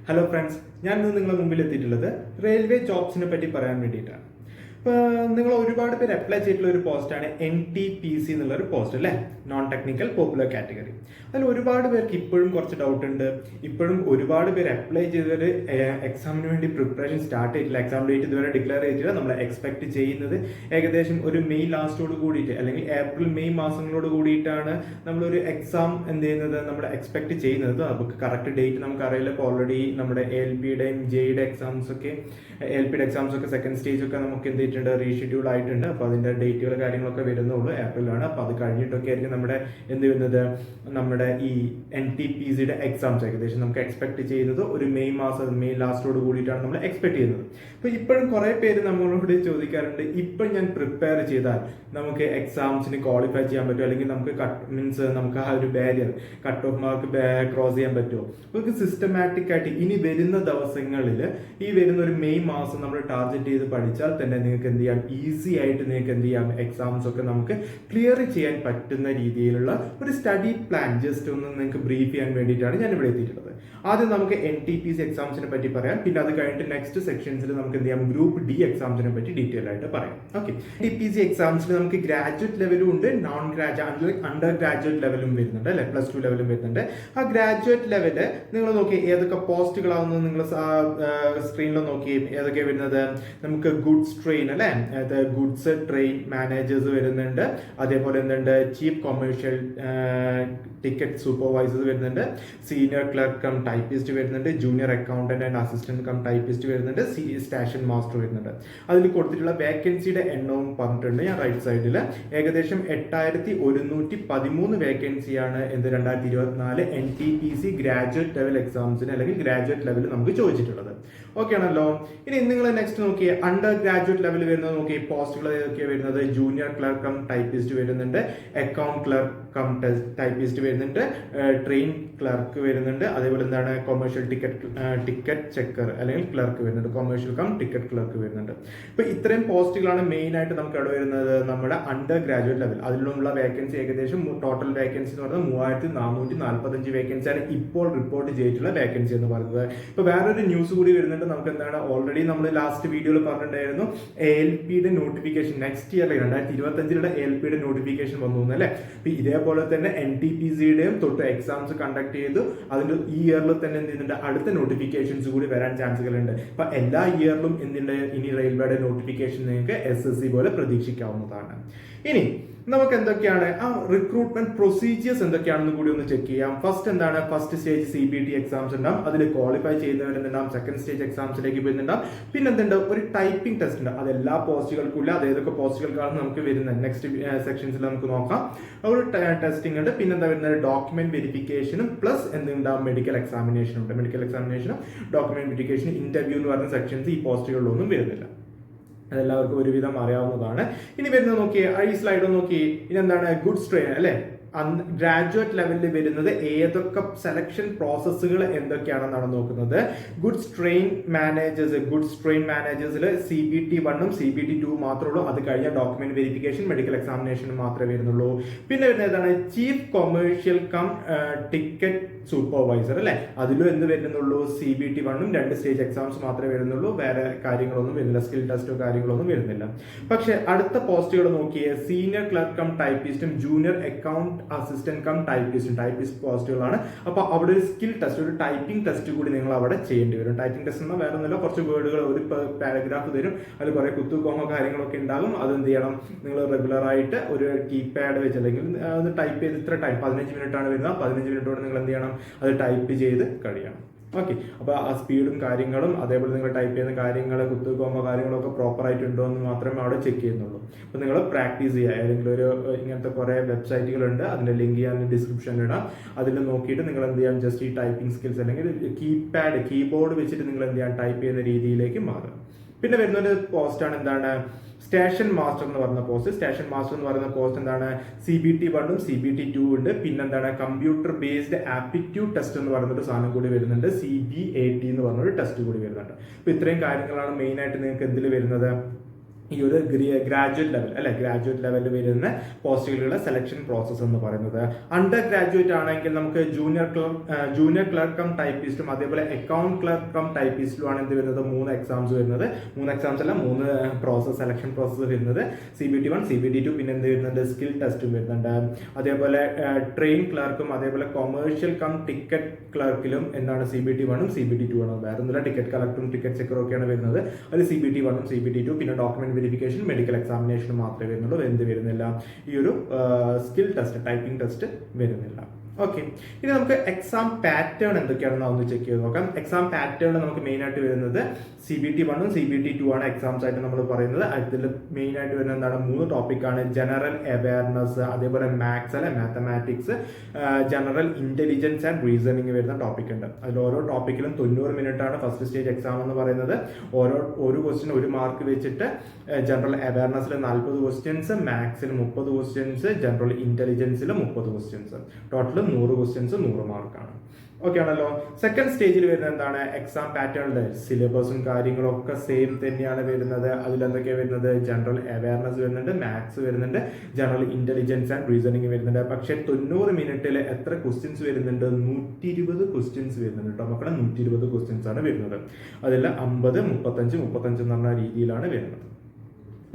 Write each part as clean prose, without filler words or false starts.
Hello friends, ഞാൻ ഇന്ന് നിങ്ങളുടെ മുമ്പിൽ എത്തിയിട്ടുള്ളത് റെയിൽവേ ജോബ്സിനെ പറ്റി പറയാൻ വേണ്ടിയിട്ടാണ്. ഇപ്പോൾ നിങ്ങൾ ഒരുപാട് പേര് അപ്ലൈ ചെയ്തിട്ടുള്ള ഒരു പോസ്റ്റാണ് NTPC എന്നുള്ള ഒരു പോസ്റ്റ് അല്ലേ, നോൺ ടെക്നിക്കൽ പോപ്പുലർ കാറ്റഗറി. അതിൽ ഒരുപാട് പേർക്ക് ഇപ്പോഴും കുറച്ച് ഡൗട്ട് ഉണ്ട്. ഇപ്പോഴും ഒരുപാട് പേര് അപ്ലൈ ചെയ്തവർ എക്സാമിന് വേണ്ടി പ്രിപ്പറേഷൻ സ്റ്റാർട്ട് ചെയ്തിട്ടില്ല. എക്സാം ഡേറ്റ് ഇതുവരെ ഡിക്ലെയർ ചെയ്തിട്ടില്ല. നമ്മൾ എക്സ്പെക്ട് ചെയ്യുന്നത് ഏകദേശം ഒരു മെയ് ലാസ്റ്റോട് കൂടിയിട്ട് അല്ലെങ്കിൽ ഏപ്രിൽ മെയ് മാസങ്ങളോട് കൂടിയിട്ടാണ് നമ്മളൊരു എക്സാം എന്ത് ചെയ്യുന്നത് നമ്മൾ എക്സ്പെക്ട് ചെയ്യുന്നത്. നമുക്ക് കറക്റ്റ് ഡേറ്റ് നമുക്ക് അറിയില്ല. ഇപ്പോൾ ഓൾറെഡി നമ്മുടെ ALPയുടെയും JEയുടെ എക്സാംസ് ഒക്കെ സെക്കൻഡ് സ്റ്റേജ് ഒക്കെ നമുക്ക് എന്ത് ചെയ്തിട്ടുണ്ട്, റീഷെഡ്യൂൾ ആയിട്ടുണ്ട്. അപ്പോൾ അതിന്റെ ഡേറ്റുകൾ കാര്യങ്ങളൊക്കെ വരുന്നുള്ളൂ, ഏപ്രിലാണ്. അപ്പോൾ അത് കഴിഞ്ഞിട്ടൊക്കെ ആയിരിക്കും നമ്മുടെ എന്ത് വരുന്നത്, നമ്മുടെ ഈ NTPCയുടെ എക്സാംസ് ഏകദേശം നമുക്ക് എക്സ്പെക്ട് ചെയ്യുന്നത് ഒരു മെയ് ലാസ്റ്റോട് കൂടിയിട്ടാണ് നമ്മൾ എക്സ്പെക്ട് ചെയ്യുന്നത്. അപ്പോൾ ഇപ്പോഴും കുറെ പേര് നമ്മളോട് ചോദിക്കാറുണ്ട്, ഇപ്പം ഞാൻ പ്രിപ്പയർ ചെയ്താൽ നമുക്ക് എക്സാംസിന് ക്വാളിഫൈ ചെയ്യാൻ പറ്റുമോ, അല്ലെങ്കിൽ നമുക്ക് ആ ഒരു barrier cut off mark cross ചെയ്യാൻ പറ്റുമോ? നമുക്ക് സിസ്റ്റമാറ്റിക് ആയിട്ട് ഇനി വരുന്ന ദിവസങ്ങളിൽ ഈ വരുന്ന ഒരു മെയ് മാസം നമ്മൾ ടാർഗറ്റ് ചെയ്ത് പഠിച്ചാൽ തന്നെ നിങ്ങൾക്ക് എന്ത് ചെയ്യാം, ഈസി ആയിട്ട് നിങ്ങൾക്ക് എന്ത് ചെയ്യാം, എക്സാംസ് ഒക്കെ നമുക്ക് ക്ലിയർ ചെയ്യാൻ പറ്റുന്ന രീതിയിലുള്ള ഒരു സ്റ്റഡി പ്ലാൻ ജസ്റ്റ് ഒന്ന് നിങ്ങൾക്ക് ബ്രീഫ് ചെയ്യാൻ വേണ്ടിയിട്ടാണ് ഞാൻ ഇവിടെ എത്തിയിട്ടുള്ളത്. ആദ്യം നമുക്ക് NTPC എക്സാംസിനെ പറ്റി പറയാം, പിന്നെ അത് കഴിഞ്ഞിട്ട് നെക്സ്റ്റ് സെക്ഷൻസിൽ നമുക്ക് എന്ത് ചെയ്യാം, ഗ്രൂപ്പ് D എക്സാംസിനെ പറ്റി ഡീറ്റെയിൽ ആയിട്ട് പറയാം. ഓക്കെ, NTPC എക്സാംസിൽ നമുക്ക് ഗ്രാജുവേറ്റ് ലെവലും ഉണ്ട്, നോൺ ഗ്രാജുവേറ്റ് അണ്ടർ ഗ്രാജുവേറ്റ് ലെവലും വരുന്നുണ്ട് അല്ലെ, +2 ലെവലും വരുന്നുണ്ട്. ആ ഗ്രാജുവേറ്റ് ലെവല് നിങ്ങൾ നോക്കി ഏതൊക്കെ പോസ്റ്റുകളാവുന്നത് നിങ്ങൾ സ്ക്രീനിൽ നോക്കി ഏതൊക്കെ വരുന്നത്. നമുക്ക് ഗുഡ്സ് ട്രെയിൻ അല്ലെ, ഗുഡ്സ് ട്രെയിൻ മാനേജേഴ്സ് വരുന്നുണ്ട്. അതേപോലെ എന്തുണ്ട്, ചീഫ് കൊമേഴ്ഷ്യൽ ടിക്കറ്റ് സൂപ്പർവൈസേഴ്സ് വരുന്നുണ്ട്, സീനിയർ ക്ലർക്ക് കം ടൈപ്പിസ്റ്റ് വരുന്നുണ്ട്, junior accountant and assistant cum typist വരുന്നുണ്ട്, സ്റ്റേഷൻ മാസ്റ്റർ വരുന്നുണ്ട്. അതിൽ കൊടുത്തിട്ടുള്ള വേക്കൻസിയുടെ എണ്ണവും പറഞ്ഞിട്ടുണ്ട് ഞാൻ റൈറ്റ് സൈഡിൽ. ഏകദേശം 8113 വേക്കൻസിയാണ് 2024 NTPC ഗ്രാജുവേറ്റ് ലെവൽ എക്സാംസിന് അല്ലെങ്കിൽ ഗ്രാജുവേറ്റ് ലെവൽ നമുക്ക് ചോദിച്ചിട്ടുള്ളത്. ഓക്കെ ആണല്ലോ. ഇനി നിങ്ങൾ നെക്സ്റ്റ് നോക്കിയേ, അണ്ടർ ഗ്രാജുവേറ്റ് ലെവൽ വരുന്നത് നോക്കി പോസ്റ്റുകൾ ഏതൊക്കെയാണ് വരുന്നത്. ജൂനിയർ ക്ലർക്ക് കം ടൈപ്പിസ്റ്റ് വരുന്നുണ്ട്, അക്കൗണ്ട് ക്ലർക്ക് കം ടൈപ്പിസ്റ്റ് വരുന്നുണ്ട്, ട്രെയിൻ ക്ലർക്ക് വരുന്നുണ്ട്, അതേപോലെ എന്താണ് കൊമേഴ്ഷ്യൽ ടിക്കറ്റ് ചെക്കർ അല്ലെങ്കിൽ ക്ലർക്ക് വരുന്നുണ്ട്, കൊമേഴ്ഷ്യൽ കം ടിക്കറ്റ് ക്ലർക്ക് വരുന്നുണ്ട്. ഇപ്പൊ ഇത്രയും പോസ്റ്റുകളാണ് മെയിൻ ആയിട്ട് നമുക്ക് അവിടെ വരുന്നത് നമ്മുടെ അണ്ടർ ഗ്രാജുവേറ്റ് ലെവൽ. അതിലുള്ള വേക്കൻസി ഏകദേശം ടോട്ടൽ വേക്കൻസി എന്ന് പറയുന്നത് 3445 വേക്കൻസിയാണ് ഇപ്പോൾ റിപ്പോർട്ട് ചെയ്തിട്ടുള്ള വേക്കൻസി എന്ന് പറയുന്നത്. ഇപ്പൊ വേറൊരു ന്യൂസ് കൂടി വരുന്നുണ്ട്. നമുക്ക് എന്താണ്, ഓൾറെഡി നമ്മൾ ലാസ്റ്റ് വീഡിയോയിൽ പറഞ്ഞിട്ടുണ്ടായിരുന്നു ALPയുടെ നോട്ടിഫിക്കേഷൻ നെക്സ്റ്റ് ഇയർ 2025 ALPയുടെ നോട്ടിഫിക്കേഷൻ വന്നു അല്ലെ. അപ്പൊ ഇതേപോലെ തന്നെ NTPCയുടെയും തൊട്ട് എക്സാംസ് കണ്ടക്ട് ചെയ്തു. അതിന്റെ ഈ ഇയറിൽ തന്നെ എന്ത് ചെയ്യുന്നുണ്ട്, അടുത്ത നോട്ടിഫിക്കേഷൻസ് കൂടി വരാൻ ചാൻസുകളുണ്ട്. അപ്പൊ എല്ലാ ഇയറിലും എന്തിന്റെ ഇനി റെയിൽവേയുടെ നോട്ടിഫിക്കേഷൻ നിങ്ങൾക്ക് SSC പോലെ പ്രതീക്ഷിക്കാവുന്നതാണ്. ഇനി നമുക്ക് എന്തൊക്കെയാണ് ആ റിക്രൂട്ട്മെന്റ് പ്രൊസീജിയേഴ്സ് എന്തൊക്കെയാണെന്ന് കൂടി ഒന്ന് ചെക്ക് ചെയ്യാം. ഫസ്റ്റ് സ്റ്റേജ് CBT എക്സാംസ് ഉണ്ടാവും, അതിൽ ക്വാളിഫൈ ചെയ്യുന്നവരുണ്ടാവും. സെക്കൻഡ് സ്റ്റേജ് എക്സാംസിലേക്ക് വരുന്നുണ്ടാവും. പിന്നെ എന്തുണ്ട്, ഒരു ടൈപ്പിംഗ് ടെസ്റ്റ് ഉണ്ട്. അത് എല്ലാ പോസ്റ്റുകൾക്കും ഇല്ല, അത് ഏതൊക്കെ പോസ്റ്റുകൾക്കാണ് നമുക്ക് വരുന്നത് നെക്സ്റ്റ് സെക്ഷൻസിൽ നമുക്ക് നോക്കാം. ഒരു ടെസ്റ്റിംഗ് ഉണ്ട്. പിന്നെ എന്താ വരുന്നത്, ഡോക്യുമെന്റ് വെരിഫിക്കേഷനും പ്ലസ് എന്തുണ്ടാവും, മെഡിക്കൽ എക്സാമിനേഷനും ഉണ്ട്. മെഡിക്കൽ എക്സാമിനേഷനും ഡോക്യുമെന്റ് വെരിഫിക്കേഷനും ഇന്റർവ്യൂ എന്ന് പറയുന്ന സെക്ഷൻസ് ഈ പോസ്റ്റുകളിലൊന്നും വരുന്നില്ല. അതെല്ലാവർക്കും ഒരുവിധം അറിയാവുന്നതാണ്. ഇനി വരുന്നത് നോക്കിയേ, ഈ സ്ലൈഡ് നോക്കി. ഇനി എന്താണ്, ഗുഡ്സ് ട്രെയിൻ അല്ലെ, ഗ്രാജുവേറ്റ് ലെവലിൽ വരുന്നത് ഏതൊക്കെ സെലക്ഷൻ പ്രോസസ്സുകൾ എന്തൊക്കെയാണെന്നാണ് നോക്കുന്നത്. ഗുഡ്സ് ട്രെയിൻ മാനേജേഴ്സിൽ CBT 1 CBT 2 മാത്രമേ ഉള്ളൂ. അത് കഴിഞ്ഞ ഡോക്യുമെന്റ് വെരിഫിക്കേഷൻ മെഡിക്കൽ എക്സാമിനേഷൻ മാത്രമേ വരുന്നുള്ളൂ. പിന്നെ വരുന്നത് ഏതാണ്, chief commercial cum ticket supervisor അല്ലെ, അതിലും എന്ത് വരുന്നുള്ളൂ, CBT 1 2 സ്റ്റേജ് എക്സാംസ് മാത്രമേ വരുന്നുള്ളൂ. വേറെ കാര്യങ്ങളൊന്നും വരുന്നില്ല, സ്കിൽ ടെസ്റ്റോ കാര്യങ്ങളൊന്നും വരുന്നില്ല. പക്ഷെ അടുത്ത പോസ്റ്റുകൾ നോക്കിയേ, സീനിയർ ക്ലർക്ക് കം ടൈപ്പിസ്റ്റും junior account assistant cum typist പോസ്റ്റുകളാണ്. അപ്പൊ അവിടെ ഒരു സ്കിൽ ടെസ്റ്റ്, ഒരു ടൈപ്പിംഗ് ടെസ്റ്റ് കൂടി നിങ്ങൾ അവിടെ ചെയ്യേണ്ടി വരും. ടൈപ്പിംഗ് ടെസ്റ്റ് എന്നാൽ വേറെ ഒന്നുമില്ല, കുറച്ച് വേർഡുകൾ ഒരു പാരഗ്രാഫ് തരും, അതിൽ കുറെ കുത്തുകോമോ കാര്യങ്ങളൊക്കെ ഉണ്ടാകും. അത് എന്ത് ചെയ്യണം, നിങ്ങൾ റെഗുലർ ആയിട്ട് ഒരു കീപാഡ് വെച്ച് അല്ലെങ്കിൽ അത് ടൈപ്പ് ചെയ്ത് ഇത്ര ടൈം 15 മിനിറ്റ് ആണ് വരുന്നത്. 15 മിനിറ്റോടെ നിങ്ങൾ എന്ത് ചെയ്യണം, അത് ടൈപ്പ് ചെയ്ത് കഴിയണം. ഓക്കെ, അപ്പൊ ആ സ്പീഡും കാര്യങ്ങളും അതേപോലെ നിങ്ങൾ ടൈപ്പ് ചെയ്യുന്ന കാര്യങ്ങൾ കുത്തുകോമോ കാര്യങ്ങളൊക്കെ പ്രോപ്പർ ആയിട്ടുണ്ടോ എന്ന് മാത്രമേ അവിടെ ചെക്ക് ചെയ്യുന്നുള്ളൂ. അപ്പൊ നിങ്ങൾ പ്രാക്ടീസ് ചെയ്യുക. ഏതെങ്കിലും ഒരു ഇങ്ങനത്തെ കുറെ വെബ്സൈറ്റുകളുണ്ട്, അതിന്റെ ലിങ്ക് ഞാൻ ഡിസ്ക്രിപ്ഷനിൽ ഇടാം. അതിൽ നോക്കിയിട്ട് നിങ്ങൾ എന്ത് ചെയ്യാം, ജസ്റ്റ് ഈ ടൈപ്പിംഗ് സ്കിൽസ് അല്ലെങ്കിൽ കീബോർഡ് വെച്ചിട്ട് നിങ്ങൾ എന്ത് ചെയ്യാം, ടൈപ്പ് ചെയ്യുന്ന രീതിയിലേക്ക് മാറുക. പിന്നെ വരുന്നൊരു പോസ്റ്റാണ് എന്താണ്, സ്റ്റേഷൻ മാസ്റ്റർ എന്ന് പറയുന്ന പോസ്റ്റ്. സ്റ്റേഷൻ മാസ്റ്റർ എന്ന് പറയുന്ന പോസ്റ്റ് എന്താണ്, CBT 1 CBT 2 ഉണ്ട്. പിന്നെന്താണ്, കമ്പ്യൂട്ടർ ബേസ്ഡ് ആപ്റ്റിറ്റ്യൂഡ് ടെസ്റ്റ് എന്ന് പറയുന്ന ഒരു സാധനം കൂടി വരുന്നുണ്ട്. CBAT എന്ന് പറഞ്ഞൊരു ടെസ്റ്റ് കൂടി വരുന്നുണ്ട്. അപ്പൊ ഇത്രയും കാര്യങ്ങളാണ് മെയിൻ ആയിട്ട് നിങ്ങൾക്ക് എന്തിൽ വരുന്നത്, ഈ ഒരു ഗ്രാജുവേറ്റ് ലെവൽ അല്ലെ, ഗ്രാജുവേറ്റ് ലെവലിൽ വരുന്ന പോസ്റ്റുകളുടെ സെലക്ഷൻ പ്രോസസ്സ് എന്ന് പറയുന്നത്. അണ്ടർ ഗ്രാജുവേറ്റ് ആണെങ്കിൽ നമുക്ക് ജൂനിയർ ക്ലർക്ക് കം ടൈപ്പിസ്റ്റും അതേപോലെ അക്കൗണ്ട് ക്ലർക്ക് കം ടൈപ്പിസ്റ്റിലുമാണ് എന്ത് വരുന്നത് 3 എക്സാംസ് വരുന്നത്. 3 എക്സാംസ് അല്ല 3 പ്രോസസ് സെലക്ഷൻ പ്രോസസ്സ് വരുന്നത്. CBT1, CBT2, പിന്നെ എന്ത് വരുന്നുണ്ട് സ്കിൽ ടെസ്റ്റും വരുന്നുണ്ട്. അതേപോലെ ട്രെയിൻ ക്ലർക്കും അതേപോലെ കൊമേഴ്ഷ്യൽ കം ടിക്കറ്റ് ക്ലർക്കിലും എന്താണ് CBT1ഉം CBT2 ആണ്. വേറെ ഒന്നുമില്ല, ടിക്കറ്റ് കളക്ടറും ടിക്കറ്റ് ചെക്കറും ഒക്കെയാണ് വരുന്നത്. അത് CBT1ഉം CBT2, പിന്നെ ഡോക്യുമെന്റ് വെരിഫിക്കേഷൻ, മെഡിക്കൽ എക്സാമിനേഷൻ മാത്രമേ വരുന്നുള്ളൂ. എന്ത് വരുന്നില്ല, ഈ ഒരു സ്കിൽ ടെസ്റ്റ് ടൈപ്പിംഗ് ടെസ്റ്റ് വരുന്നില്ല. ഓക്കെ, ഇനി നമുക്ക് എക്സാം പാറ്റേൺ എന്തൊക്കെയാണെന്ന് ഒന്ന് ചെക്ക് ചെയ്ത് നോക്കാം. എക്സാം പാറ്റേൺ നമുക്ക് മെയിൻ ആയിട്ട് വരുന്നത് CBT1ഉം CBT2 ആണ് എക്സാംസ് ആയിട്ട് നമ്മൾ പറയുന്നത്. അതിൽ മെയിൻ ആയിട്ട് വരുന്നത് എന്താണ്, 3 ടോപ്പിക്കാണ്. ജനറൽ അവയർനെസ്, അതേപോലെ മാത്സ് അല്ലെ mathematics, general intelligence and reasoning വരുന്ന ടോപ്പിക് ഉണ്ട്. അതിൽ ഓരോ ടോപ്പിക്കിലും 90 മിനിറ്റ് ആണ് ഫസ്റ്റ് സ്റ്റേജ് എക്സാം എന്ന് പറയുന്നത്. ഒരു ക്വസ്റ്റ്യൻ 1 മാർക്ക് വെച്ചിട്ട് ജനറൽ അവയർനെസ്സിൽ 40 ക്വസ്റ്റ്യൻസ്, മാത്സിൽ 30 ക്വസ്റ്റ്യൻസ്, ജനറൽ ഇന്റലിജൻസിൽ 30 ക്വസ്റ്റ്യൻസ്, ടോട്ടൽ 100 ക്വസ്റ്റ്യൻസ് 100 മാർക്കാണ്. ഓക്കെ ആണല്ലോ. സെക്കൻഡ് സ്റ്റേജിൽ വരുന്നത് എന്താണ്, എക്സാം പാറ്റേണിൽ സിലബസും കാര്യങ്ങളും ഒക്കെ സെയിം തന്നെയാണ് വരുന്നത്. അതിലെന്തൊക്കെയാണ് വരുന്നത്, ജനറൽ അവയർനെസ് വരുന്നുണ്ട്, മാത്സ് വരുന്നുണ്ട്, ജനറൽ ഇന്റലിജൻസ് ആൻഡ് റീസണിങ് വരുന്നുണ്ട്. പക്ഷേ 90 മിനിറ്റിൽ എത്ര ക്വസ്റ്റ്യൻസ് വരുന്നുണ്ട്, 120 ക്വസ്റ്റ്യൻസ് വരുന്നുണ്ട് കേട്ടോ മക്കളെ. 120 ക്വസ്റ്റ്യൻസ് ആണ് വരുന്നത്. അതിൽ 50, 35 എന്ന് പറഞ്ഞ രീതിയിലാണ് വരുന്നത്.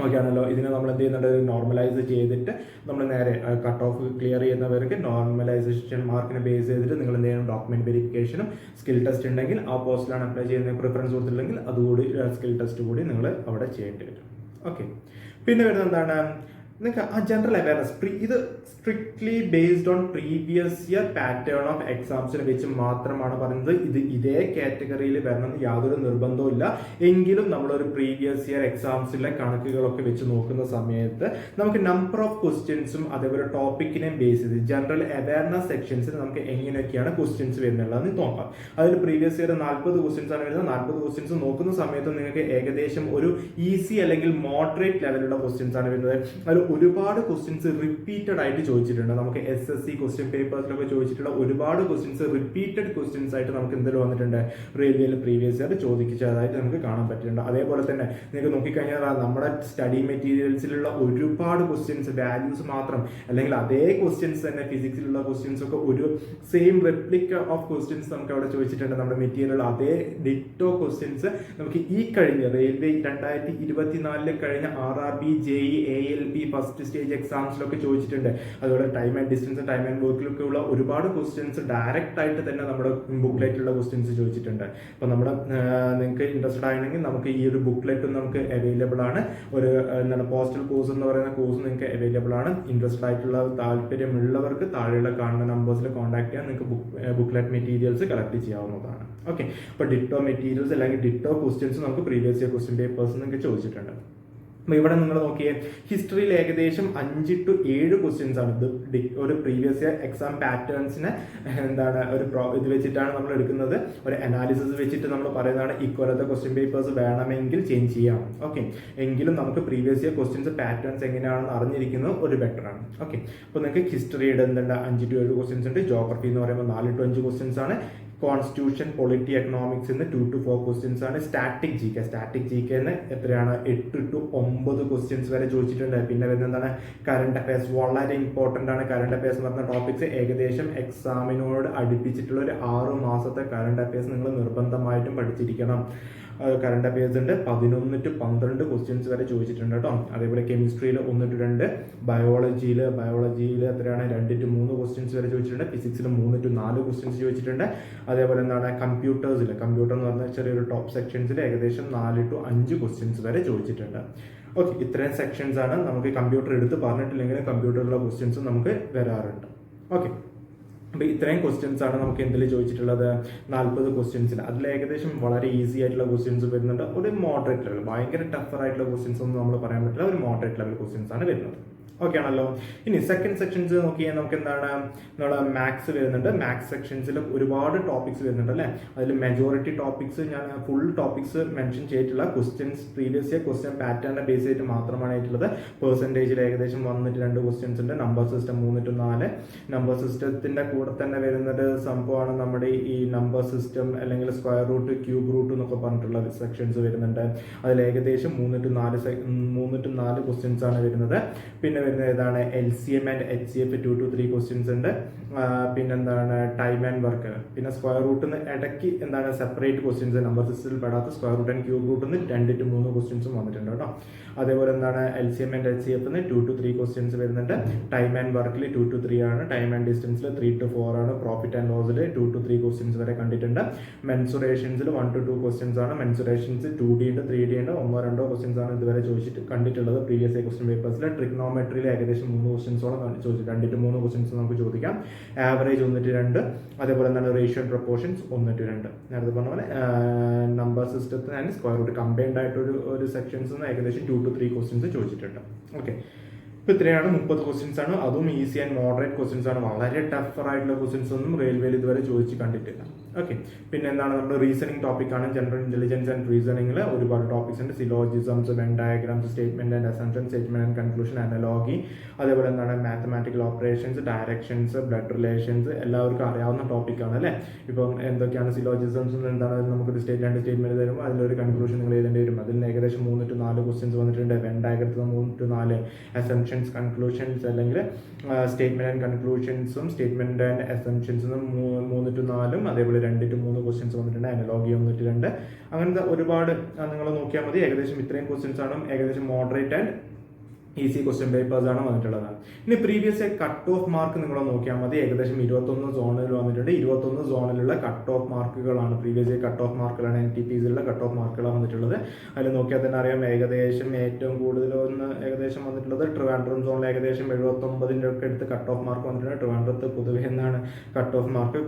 ഓക്കെ ആണല്ലോ. ഇതിനെ നമ്മൾ എന്ത് ചെയ്യുന്നുണ്ട്, നോർമലൈസ് ചെയ്തിട്ട് നമ്മൾ നേരെ കട്ട് ഓഫ് ക്ലിയർ ചെയ്യുന്നവർക്ക് നോർമലൈസേഷൻ മാർക്കിനെ ബേസ് ചെയ്തിട്ട് നിങ്ങൾ എന്ത് ചെയ്യണം, ഡോക്യുമെന്റ് വെരിഫിക്കേഷനും സ്കിൽ ടെസ്റ്റ് ഉണ്ടെങ്കിൽ ആ പോസ്റ്റിലാണ് അപ്ലൈ ചെയ്യുന്ന പ്രിഫറൻസ് കൊടുത്തില്ലെങ്കിൽ അതുകൂടി സ്കിൽ ടെസ്റ്റ് കൂടി നിങ്ങൾ അവിടെ ചെയ്യേണ്ടി വരും. ഓക്കെ, പിന്നെ വരുന്നത് എന്താണ്, നിങ്ങൾക്ക് ആ ജനറൽ അവയർനെസ് ഇത് strictly based on previous year pattern of എക്സാംസിനെ വെച്ച് മാത്രമാണ് പറയുന്നത്. ഇത് ഇതേ കാറ്റഗറിയിൽ വരണം യാതൊരു നിർബന്ധവും ഇല്ല. എങ്കിലും നമ്മളൊരു പ്രീവിയസ് ഇയർ എക്സാംസിലെ കണക്കുകളൊക്കെ വെച്ച് നോക്കുന്ന സമയത്ത് നമുക്ക് നമ്പർ ഓഫ് ക്വസ്റ്റ്യൻസും അതേപോലെ ടോപ്പിക്കിനെയും ബേസ് ചെയ്ത് ജനറൽ അവയർനെസ് സെക്ഷൻസിൽ നമുക്ക് എങ്ങനെയൊക്കെയാണ് ക്വസ്റ്റ്യൻസ് വരുന്നുള്ളതെന്ന് നോക്കാം. അതിൽ പ്രീവിയസ് ഇയർ 40 ക്വസ്റ്റ്യൻസ് ആണ് വരുന്നത്. 40 ക്വസ്റ്റ്യൻസ് നോക്കുന്ന സമയത്ത് നിങ്ങൾക്ക് ഏകദേശം ഒരു ഈസി അല്ലെങ്കിൽ മോഡറേറ്റ് ലെവലുള്ള ക്വസ്റ്റ്യൻസ് ആണ് വരുന്നത്. അതിൽ ഒരുപാട് ക്വസ്റ്റ്യൻസ് റിപ്പീറ്റഡ് ആയിട്ട് ചോദിച്ചിട്ടുണ്ട്. നമുക്ക് SSC ക്വസ്റ്റ്യൻ പേപ്പേഴ്സിലൊക്കെ ചോദിച്ചിട്ടുള്ള ഒരുപാട് ക്വസ്റ്റ്യൻസ് റിപ്പീറ്റഡ് ക്വസ്റ്റ്യൻസ് ആയിട്ട് നമുക്ക് എന്തെങ്കിലും വന്നിട്ടുണ്ട്, റെയിൽവേയിൽ പ്രീവിയസ് ഇയർ ചോദിച്ചതായിട്ട് നമുക്ക് കാണാൻ പറ്റുന്നുണ്ട്. അതേപോലെ തന്നെ നിങ്ങൾക്ക് നോക്കിക്കഴിഞ്ഞാൽ നമ്മുടെ സ്റ്റഡി മെറ്റീരിയൽസിലുള്ള ഒരുപാട് ക്വസ്റ്റ്യൻസ് വാല്യൂസ് മാത്രം അല്ലെങ്കിൽ അതേ ക്വസ്റ്റ്യൻസ് തന്നെ ഫിസിക്സിലുള്ള ക്വസ്റ്റ്യൻസ് ഒക്കെ ഒരു സെയിം റെപ്ലിക്ക ഓഫ് ക്വസ്റ്റ്യൻസ് നമുക്ക് അവിടെ ചോദിച്ചിട്ടുണ്ട്. നമ്മുടെ മെറ്റീരിയൽ അതേ ഡിറ്റോ ക്വസ്റ്റ്യൻസ് നമുക്ക് ഈ കഴിഞ്ഞ റെയിൽവേ 2024 കഴിഞ്ഞ RRB, JEE, ALP first stage എക്സാംസിലൊക്കെ ചോദിച്ചിട്ടുണ്ട്. അതുപോലെ time and distance, time and വർക്കിലൊക്കെ ഉള്ള ഒരുപാട് ക്വസ്റ്റ്യൻസ് ഡയറക്റ്റ് ആയിട്ട് തന്നെ നമ്മുടെ ബുക്ക്ലെറ്റിലുള്ള ക്വസ്റ്റ്യൻസ് ചോദിച്ചിട്ടുണ്ട്. അപ്പോൾ നമ്മുടെ നിങ്ങൾക്ക് ഇൻട്രസ്റ്റഡ് ആണെങ്കിൽ നമുക്ക് ഈ ഒരു ബുക്ക്ലെറ്റും നമുക്ക് അവൈലബിൾ ആണ്. ഒരു എന്താണ് പോസ്റ്റൽ കോഴ്സ് എന്ന് പറയുന്ന കോഴ്സ് നിങ്ങൾക്ക് അവൈലബിൾ ആണ്. ഇൻട്രസ്റ്റഡ് ആയിട്ടുള്ള താല്പര്യമുള്ളവർക്ക് താഴെയുള്ള കാണുന്ന നമ്പേഴ്സിൽ കോൺടാക്ട് ചെയ്യാൻ നിങ്ങൾക്ക് ബുക്ക്ലെറ്റ് മെറ്റീരിയൽസ് കളക്ട് ചെയ്യാവുന്നതാണ്. ഓക്കെ, അപ്പോൾ ഡിറ്റോ മെറ്റീരിയൽസ് അല്ലെങ്കിൽ ഡിറ്റോ ക്വസ്റ്റ്യൻസ് നമുക്ക് പ്രീവിയസ് ഇയർ ക്വസ്റ്റ്യൻ പേപ്പേഴ്സ് നിങ്ങൾക്ക് ചോദിച്ചിട്ടുണ്ട്. ഇവിടെ നിങ്ങൾ നോക്കിയേ, ഹിസ്റ്ററിയിൽ ഏകദേശം 5 to 7 ക്വസ്റ്റ്യൻസ് ആണ്. ഇത് ഒരു പ്രീവിയസ് ഇയർ എക്സാം പാറ്റേൺസിനെ എന്താണ് ഒരു ഇത് വെച്ചിട്ടാണ് നമ്മൾ എടുക്കുന്നത്. ഒരു അനാലിസിസ് വെച്ചിട്ട് നമ്മൾ പറയുന്നതാണ് ഇക്കൊല്ലത്തെ ക്വസ്റ്റ്യൻ പേപ്പേഴ്സ് വേണമെങ്കിൽ ചേഞ്ച് ചെയ്യാം. ഓക്കെ, എങ്കിലും നമുക്ക് പ്രീവിയസ് ഇയർ ക്വസ്റ്റ്യൻസ് പാറ്റേൺസ് എങ്ങനെയാണെന്ന് അറിഞ്ഞിരിക്കുന്നത് ഒരു ബെറ്റർ ആണ്. ഓക്കെ, അപ്പോൾ നിങ്ങൾക്ക് ഹിസ്റ്ററിയുടെ എന്തുണ്ട് 5 to 7 ക്വസ്റ്റ്യൻസ് ഉണ്ട്. ജോഗ്രഫി എന്ന് പറയുമ്പോൾ 4 to 5 ക്വസ്റ്റ്യൻസ് ആണ്. Constitution, polity, economics 2 to 4 questions ആണ്. സ്റ്റാറ്റിക് ജി കെ എത്രയാണ് 8 to 9 ക്വസ്റ്റ്യൻസ് വരെ ചോദിച്ചിട്ടുണ്ട്. പിന്നെ വരുന്നത് എന്താണ്, കറണ്ട് അഫയേഴ്സ് വളരെ ഇമ്പോർട്ടന്റ് ആണ്. കറണ്ട് അഫയേഴ്സ് എന്ന് പറഞ്ഞ ടോപ്പിക്സ് ഏകദേശം എക്സാമിനോട് അടുപ്പിച്ചിട്ടുള്ള ഒരു 6 മാസത്തെ കറണ്ട് അഫയേഴ്സ് നിങ്ങൾ നിർബന്ധമായിട്ടും പഠിച്ചിരിക്കണം. കറണ്ട് അഫയേഴ്സ് ഉണ്ട്. 11 to 12 ക്വസ്റ്റ്യൻസ് വരെ ചോദിച്ചിട്ടുണ്ട് കേട്ടോ. അതേപോലെ കെമിസ്ട്രിയിൽ 1 to 2, ബയോളജിയിൽ എത്രയാണ് 2 to 3 ക്വസ്റ്റ്യൻസ് വരെ ചോദിച്ചിട്ടുണ്ട്. ഫിസിക്സിൽ 3 to 4 ക്വസ്റ്റ്യൻസ് ചോദിച്ചിട്ടുണ്ട്. അതേപോലെ എന്താണ് കമ്പ്യൂട്ടർ എന്ന് പറഞ്ഞ ചെറിയൊരു ടോപ്പ് സെക്ഷൻസിൽ ഏകദേശം 4 to 5 ക്വസ്റ്റ്യൻസ് വരെ ചോദിച്ചിട്ടുണ്ട്. ഓക്കെ, ഇത്രയും സെക്ഷൻസ് ആണ് നമുക്ക് കമ്പ്യൂട്ടർ എടുത്ത് പറഞ്ഞിട്ടില്ലെങ്കിൽ കമ്പ്യൂട്ടറിലുള്ള ക്വസ്റ്റ്യൻസ് നമുക്ക് വരാറുണ്ട്. ഓക്കെ, അപ്പോൾ ഇത്രയും ക്വസ്റ്റ്യൻസ് ആണ് നമുക്ക് എന്തിൽ ചോദിച്ചിട്ടുള്ളത്, 40 ക്വസ്റ്റ്യൻസിൽ. അതിൽ ഏകദേശം വളരെ ഈസി ആയിട്ടുള്ള ക്വസ്റ്റ്യൻസ് വരുന്നുണ്ട്. ഒരു മോഡറേറ്റ് ലെവൽ, ഭയങ്കര ടഫർ ആയിട്ടുള്ള ക്വസ്റ്റ്യൻസ് ഒന്നും നമ്മൾ പറയാൻ പറ്റില്ല. ഒരു മോഡറേറ്റ് ലെവൽ ക്വസ്റ്റ്യൻസ് ആണ് വരുന്നത്. ഓക്കെ ആണല്ലോ. ഇനി സെക്കൻഡ് സെക്ഷൻസ് നോക്കിയാൽ നമുക്ക് എന്താണ്, നമ്മുടെ മാത്സ് വരുന്നുണ്ട്. മാത്സ് സെക്ഷൻസിൽ ഒരുപാട് ടോപ്പിക്സ് വരുന്നുണ്ട് അല്ലേ. അതിൽ മെജോറിറ്റി ടോപ്പിക്സ് ഞാൻ ഫുൾ ടോപ്പിക്സ് മെൻഷൻ ചെയ്തിട്ടുള്ള ക്വസ്റ്റ്യൻസ് പ്രീവിയസ് ഇയർ ക്വസ്റ്റ്യൻ പാറ്റേണിനെ ബേസ് ചെയ്തിട്ട് മാത്രമാണ് ആയിട്ടുള്ളത്. പെർസെൻറ്റേജിൽ ഏകദേശം 1 to 2 ക്വസ്റ്റ്യൻസ് ഉണ്ട്. Number system 3 to 4. നമ്പർ സിസ്റ്റത്തിന്റെ കൂടെ തന്നെ വരുന്നൊരു സംഭവമാണ് നമ്മുടെ ഈ നമ്പർ സിസ്റ്റം അല്ലെങ്കിൽ സ്ക്വയർ റൂട്ട്, ക്യൂബ് റൂട്ട് എന്നൊക്കെ പറഞ്ഞിട്ടുള്ള സെക്ഷൻസ് വരുന്നുണ്ട്. അതിൽ ഏകദേശം 3 to 4 ക്വസ്റ്റ്യൻസ് ആണ് വരുന്നത്. പിന്നെ ഏതാണ് LCM and HCF 2 to 3 questions ഉണ്ട്. പിന്നെന്താണ് ടൈം ആൻഡ് വർക്ക്. പിന്നെ സ്ക്വയർ റൂട്ടിന് ഇടയ്ക്ക് എന്താണ് സെപ്പറേറ്റ് ക്വസ്റ്റ്യൻസ് നമ്പർ സിസ്റ്റത്തിൽ പെടാത്ത സ്ക്വയർ റൂട്ട് ആൻഡ് ക്യൂബ് റൂട്ടിന് 2 to 3 ക്വസ്റ്റ്യൻസും വന്നിട്ടുണ്ട് കേട്ടോ. അതേപോലെ എന്താണ് LCM and HCF 2 to 3 questions വരുന്നുണ്ട്. ടൈം ആൻഡ് വർക്കിൽ 2 to 3 ആണ്. ടൈം ആൻഡ് ഡിസ്റ്റൻസിൽ 3 to 4 ആണ്. പ്രോഫിറ്റ് ആൻഡ് ലോസിൽ 2 to 3 ക്വസ്റ്റ്യൻസ് വരെ കണ്ടിട്ടുണ്ട്. മെൻസുറേഷൻസിൽ 1 to 2 ക്വസ്റ്റ്യൻസ് ആണ്. മെൻസുറേഷൻസ് 2D ഉണ്ട്, 3D ഉണ്ട്. 1-2 ക്വസ്റ്റ്യൻസ് ആണ് ഇതുവരെ ചോദിച്ചിട്ട് കണ്ടിട്ടുള്ളത് പ്രീവിയസ് ഇയർ ക്വസ്റ്റ്യൻ പേപ്പേഴ്സിൽ. ട്രിഗ്നോമെട്രിയിൽ ഏകദേശം 3 ക്വസ്റ്റ്യൻസോളം ചോദിച്ചു. 2 to 3 ക്വസ്റ്റ്യൻസ് നമുക്ക് ചോദിക്കാം. Average 1 to 2. അതേപോലെ എന്താണ് റേഷ്യോ ആൻഡ് പ്രൊപ്പോർഷൻസ് 1 to 2. നേരത്തെ പറഞ്ഞ പോലെ നമ്പർ സിസ്റ്റത്തിന് ആൻഡ് സ്ക്വയർ റൂട്ട് കമ്പൈൻഡ് ആയിട്ട് ഒരു സെക്ഷൻസ് ഏകദേശം 2 to 3 ക്വസ്റ്റ്യൻസ് ചോദിച്ചിട്ടുണ്ട്. ഓക്കെ, ഇപ്പൊ ഇത്രയാണ് 30 ക്വസ്റ്റ്യൻസ് ആണ്. അതും ഈസി ആൻഡ് മോഡറേറ്റ് ക്വസ്റ്റ്യൻസ് ആണ്. വളരെ ടഫർ ആയിട്ടുള്ള ക്വസ്റ്റ്യൻസ് ഒന്നും റെയിൽവേയിൽ ഇതുവരെ ചോദിച്ച് കണ്ടിട്ടില്ല. ഓക്കെ, പിന്നെ എന്താണ് നമ്മുടെ റീസണിംഗ് ടോപ്പിക് ആണ്. ജനറൽ ഇന്റലിജൻസ് ആൻഡ് റീസണിംഗിൽ ഒരുപാട് ടോപ്പിക്സ് ഉണ്ട്. Syllogisms, Venn diagrams, statement and assumption, statement and conclusion, analogy, അതേപോലെ എന്താണ് mathematical operations, directions, blood relations എല്ലാവർക്കും അറിയാവുന്ന ടോപ്പിക്കാണ് അല്ലേ. ഇപ്പം എന്തൊക്കെയാണ് സിലോജിസംസ്, എന്താണ് നമുക്കൊരു രണ്ട് സ്റ്റേറ്റ്മെന്റ് തരുമ്പോൾ അതിലൊരു കൺക്ലൂഷൻ നിങ്ങൾ എഴുതേണ്ടി വരും. അതിൽ ഏകദേശം 3 to 4 ക്വസ്റ്റ്യൻസ് വന്നിട്ടുണ്ട്. വെൻ ഡയഗ്രത്തിൽ 3 to 4, അസംപ്ഷൻസ്, കൺക്ലൂഷൻസ് അല്ലെങ്കിൽ സ്റ്റേറ്റ്മെന്റ് ആൻഡ് കൺക്ലൂഷൻസും സ്റ്റേറ്റ്മെന്റ് ആൻഡ് അസംപ്ഷൻസും 3 to 4, അതേപോലെ 2 to 3 ക്വസ്റ്റ്യൻസ് വന്നിട്ടുണ്ട്. Analogy 1 to 2. അങ്ങനത്തെ ഒരുപാട് നിങ്ങൾ നോക്കിയാൽ മതി. ഏകദേശം ഇത്രയും ക്വസ്റ്റ്യൻസ് ആണ്. ഏകദേശം moderate and easy question papers ആണ് വന്നിട്ടുള്ളത്. ഇനി പ്രീവിയസ് കട്ട് ഓഫ് മാർക്ക് നിങ്ങൾ നോക്കിയാൽ മതി. ഏകദേശം 21 സോണിൽ വന്നിട്ടുണ്ട്. 21 സോണിലുള്ള കട്ട് ഓഫ് മാർക്കുകളാണ് പ്രീവിയസ് കട്ട് ഓഫ് മാർക്കുകളാണ് NTPCയിലുള്ള കട്ട് ഓഫ് മാർക്കുകളാണ് വന്നിട്ടുള്ളത്. അതിൽ നോക്കിയാൽ തന്നെ അറിയാം ഏകദേശം ഏറ്റവും കൂടുതൽ ഏകദേശം വന്നിട്ടുള്ളത് ട്രിവാൻഡ്രം സോണിൽ ഏകദേശം 79ൻ്റെ ഒക്കെ അടുത്ത് കട്ട് ഓഫ് മാർക്ക് വന്നിട്ടുണ്ട്. ട്രിവാൻഡ്രത്ത് പൊതുവെ എന്നാണ് കട്ട് ഓഫ് മാർക്ക്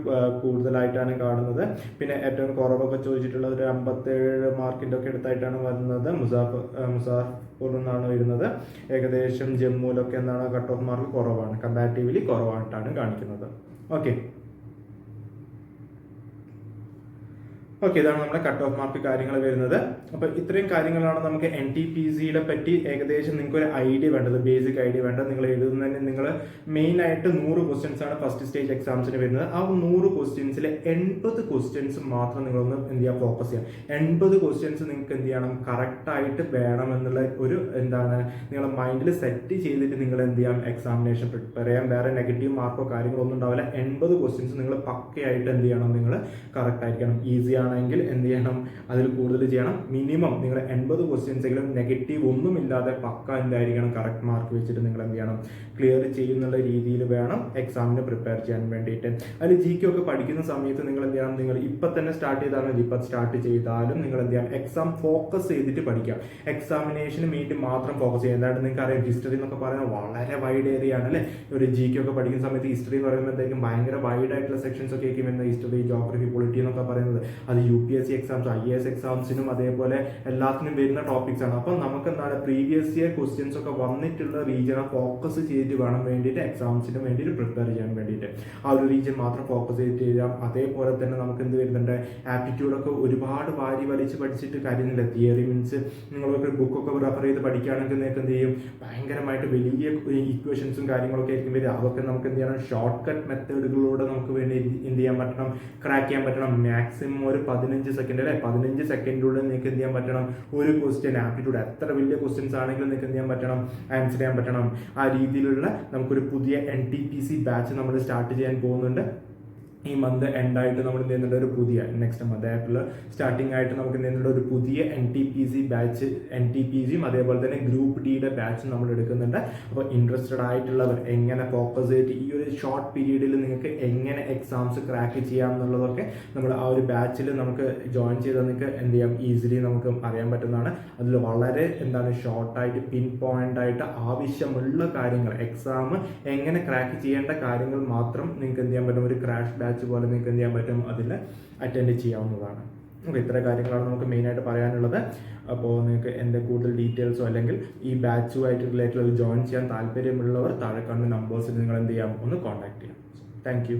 കൂടുതലായിട്ടാണ് കാണുന്നത്. പിന്നെ ഏറ്റവും കുറവൊക്കെ ചോദിച്ചിട്ടുള്ളത് ഒരു 57 മാർക്കിൻ്റെ ഒക്കെ അടുത്തായിട്ടാണ് വരുന്നത്. മുസാഫർ എന്നാണ് വരുന്നത്. ഏകദേശം ജമ്മുവിലൊക്കെ എന്താണ് കട്ട് ഓഫ് മാർക്ക് കുറവാണ്, കമ്പാരിറ്റീവ്ലി കുറവായിട്ടാണ് കാണിക്കുന്നത്. ഓക്കെ, ഇതാണ് നമ്മുടെ കട്ട് ഓഫ് മാർക്ക് കാര്യങ്ങൾ വരുന്നത്. അപ്പോൾ ഇത്രയും കാര്യങ്ങളാണ് നമുക്ക് NTPCയെ പറ്റി ഏകദേശം നിങ്ങൾക്ക് ഒരു ഐഡിയ വേണ്ടത്, ബേസിക് ഐഡിയ വേണ്ടത്. നിങ്ങൾ എഴുതുന്നതിന് നിങ്ങൾ മെയിൻ ആയിട്ട് 100 ക്വസ്റ്റ്യൻസ് ആണ് ഫസ്റ്റ് സ്റ്റേജ് എക്സാംസിന് വരുന്നത്. ആ 100 ക്വസ്റ്റ്യൻസിൽ 80 ക്വസ്റ്റ്യൻസ് മാത്രം നിങ്ങളൊന്ന് എന്ത് ചെയ്യുക, ഫോക്കസ് ചെയ്യാം. 80 ക്വസ്റ്റ്യൻസ് നിങ്ങൾക്ക് എന്ത് ചെയ്യണം, കറക്റ്റായിട്ട് വേണം എന്നുള്ള ഒരു എന്താണ് നിങ്ങളെ മൈൻഡിൽ സെറ്റ് ചെയ്തിട്ട് നിങ്ങൾ എന്ത് ചെയ്യാം, എക്സാമിനേഷൻ പ്രിപ്പയർ ചെയ്യാം. വേറെ നെഗറ്റീവ് മാർക്കോ കാര്യങ്ങളോ ഒന്നും ഉണ്ടാവില്ല. 80 ക്വസ്റ്റ്യൻസ് നിങ്ങൾ പക്കയായിട്ട് എന്ത് ചെയ്യണം, നിങ്ങൾ കറക്റ്റ് ആയിരിക്കണം. ഈസിയാണ് എങ്കിൽ എന്ത് ചെയ്യണം, അതിൽ കൂടുതൽ ചെയ്യണം. മിനിമം നിങ്ങൾ 80 ക്വസ്റ്റ്യൻസ് എങ്കിലും നെഗറ്റീവ് ഒന്നുമില്ലാതെ പക്ക എന്തായിരിക്കണം, കറക്റ്റ് മാർക്ക് വെച്ചിട്ട് നിങ്ങൾ എന്ത് ചെയ്യണം, ക്ലിയർ ചെയ്യുന്നുള്ള രീതിയിൽ വേണം എക്സാമിന് പ്രിപ്പയർ ചെയ്യാൻ വേണ്ടിയിട്ട്. അതിൽ GK ഒക്കെ പഠിക്കുന്ന സമയത്ത് നിങ്ങൾ എന്ത് ചെയ്യണം, നിങ്ങൾ ഇപ്പം തന്നെ സ്റ്റാർട്ട് ചെയ്താൽ മതി. ഇപ്പം സ്റ്റാർട്ട് ചെയ്താലും നിങ്ങൾ എന്ത് ചെയ്യാം, എക്സാം ഫോക്കസ് ചെയ്തിട്ട് പഠിക്കാം. എക്സാമിനേഷന് വേണ്ടി മാത്രം ഫോക്കസ് ചെയ്യുക. എന്തായാലും നിങ്ങൾക്ക് അറിയാം, ഹിസ്റ്ററി എന്നൊക്കെ പറയുന്നത് വളരെ വൈഡ് ഏരിയ ആണ് അല്ലേ. ഒരു GK ഒക്കെ പഠിക്കുന്ന സമയത്ത് ഹിസ്റ്ററി എന്ന് പറയുമ്പോഴത്തേക്കും ഭയങ്കര വൈഡ് ആയിട്ടുള്ള സെക്ഷൻസ് ഒക്കെ ആയിരിക്കും വരുന്നത്. ഹിസ്റ്ററി, ജോഗ്രഫി, പൊളിറ്റി എന്നൊക്കെ പറയുന്നത് അത് UPSC എക്സാംസ്, IAS എക്സാംസിനും അതേപോലെ എല്ലാത്തിനും വരുന്ന ടോപ്പിക്സ് ആണ്. അപ്പം നമുക്ക് എന്താണ് പ്രീവിയസ് ഇയർ ക്വസ്റ്റ്യൻസ് ഒക്കെ വന്നിട്ടുള്ള റീജിയനെ ഫോക്കസ് ചെയ്തിട്ട് വേണം വേണ്ടിയിട്ട് എക്സാംസിന് വേണ്ടിയിട്ട് പ്രിപ്പയർ ചെയ്യാൻ വേണ്ടിയിട്ട്. ആ ഒരു റീജിയൻ മാത്രം ഫോക്കസ് ചെയ്തിട്ട് ചെയ്യാം. അതേപോലെ തന്നെ നമുക്ക് എന്ത് വരുന്നുണ്ട്, ആപ്റ്റിറ്റ്യൂഡൊക്കെ ഒരുപാട് വാരി വലിച്ച് പഠിച്ചിട്ട് കാര്യമില്ല. തിയറി മീൻസ് നിങ്ങളൊക്കെ ബുക്കൊക്കെ റെഫർ ചെയ്ത് പഠിക്കുകയാണെങ്കിൽ നിങ്ങൾക്ക് എന്ത് ചെയ്യും, ഭയങ്കരമായിട്ട് വലിയ ഇക്വേഷൻസും കാര്യങ്ങളൊക്കെ ആയിരിക്കും വരിക. അതൊക്കെ നമുക്ക് എന്ത് ചെയ്യണം, ഷോർട്ട് കട്ട് മെത്തേഡുകളിലൂടെ നമുക്ക് വേണ്ടി എന്ത് ചെയ്യാൻ പറ്റണം, ക്രാക്ക് ചെയ്യാൻ പറ്റണം. മാക്സിമം ഒരു 15 സെക്കൻഡ് അല്ലെ, 15 സെക്കൻഡിനുള്ളിൽ നിങ്ങൾക്ക് എന്ത് ചെയ്യാൻ പറ്റണം, ഒരു ക്വസ്റ്റ്യൻ ആപ്റ്റിറ്റ്യൂഡ് എത്ര വലിയ ക്വസ്റ്റ്യൻസ് ആണെങ്കിലും നിങ്ങൾക്ക് എന്ത് ചെയ്യാൻ പറ്റണം, ആൻസർ ചെയ്യാൻ പറ്റണം. ആ രീതിയിലുള്ള നമുക്കൊരു പുതിയ NTPC ബാച്ച് നമ്മൾ സ്റ്റാർട്ട് ചെയ്യാൻ പോകുന്നുണ്ട്. ഈ മന്ത് എൻഡായിട്ട് നമ്മൾ എന്ത് ചെയ്യുന്നുണ്ട്, ഒരു പുതിയ നെക്സ്റ്റ് മന്ത് ആയിട്ടുള്ള സ്റ്റാർട്ടിംഗ് ആയിട്ട് നമുക്ക് എന്ത് ചെയ്യുന്നുണ്ട്, ഒരു പുതിയ NTPC ബാച്ച്, NTPCയും അതേപോലെ തന്നെ ഗ്രൂപ്പ് Dയുടെ ബാച്ചും നമ്മൾ എടുക്കുന്നുണ്ട്. അപ്പോൾ ഇൻട്രസ്റ്റഡ് ആയിട്ടുള്ളവർ എങ്ങനെ ഫോക്കസ് ചെയ്തിട്ട് ഈ ഒരു ഷോർട്ട് പീരീഡിൽ നിങ്ങൾക്ക് എങ്ങനെ എക്സാംസ് ക്രാക്ക് ചെയ്യാം എന്നുള്ളതൊക്കെ നമ്മൾ ആ ഒരു ബാച്ചിൽ നമുക്ക് ജോയിൻ ചെയ്താൽ നിങ്ങൾക്ക് എന്ത് ചെയ്യാം, ഈസിലി നമുക്ക് അറിയാൻ പറ്റുന്നതാണ്. അതിൽ വളരെ എന്താണ് ഷോർട്ടായിട്ട് പിൻ പോയിന്റ് ആയിട്ട് ആവശ്യമുള്ള കാര്യങ്ങൾ, എക്സാം എങ്ങനെ ക്രാക്ക് ചെയ്യേണ്ട കാര്യങ്ങൾ മാത്രം നിങ്ങൾക്ക് എന്ത് ചെയ്യാൻ പറ്റും, ഒരു ക്രാഷ് ബാച്ച് പോലെ നിങ്ങൾക്ക് എന്ത് ചെയ്യാൻ പറ്റും, അതിൽ അറ്റൻഡ് ചെയ്യാവുന്നതാണ്. അപ്പോൾ ഇത്ര കാര്യങ്ങളാണ് നമുക്ക് മെയിനായിട്ട് പറയാനുള്ളത്. അപ്പോൾ നിങ്ങൾക്ക് എൻ്റെ കൂടുതൽ ഡീറ്റെയിൽസോ അല്ലെങ്കിൽ ഈ ബാച്ചുമായിട്ട് റിലേറ്റഡ് ജോയിൻ ചെയ്യാൻ താല്പര്യമുള്ളവർ താഴെ കാണുന്ന നമ്പേഴ്സിൽ നിങ്ങൾ എന്ത് ചെയ്യാം, ഒന്ന് കോൺടാക്ട് ചെയ്യാം. Thank you.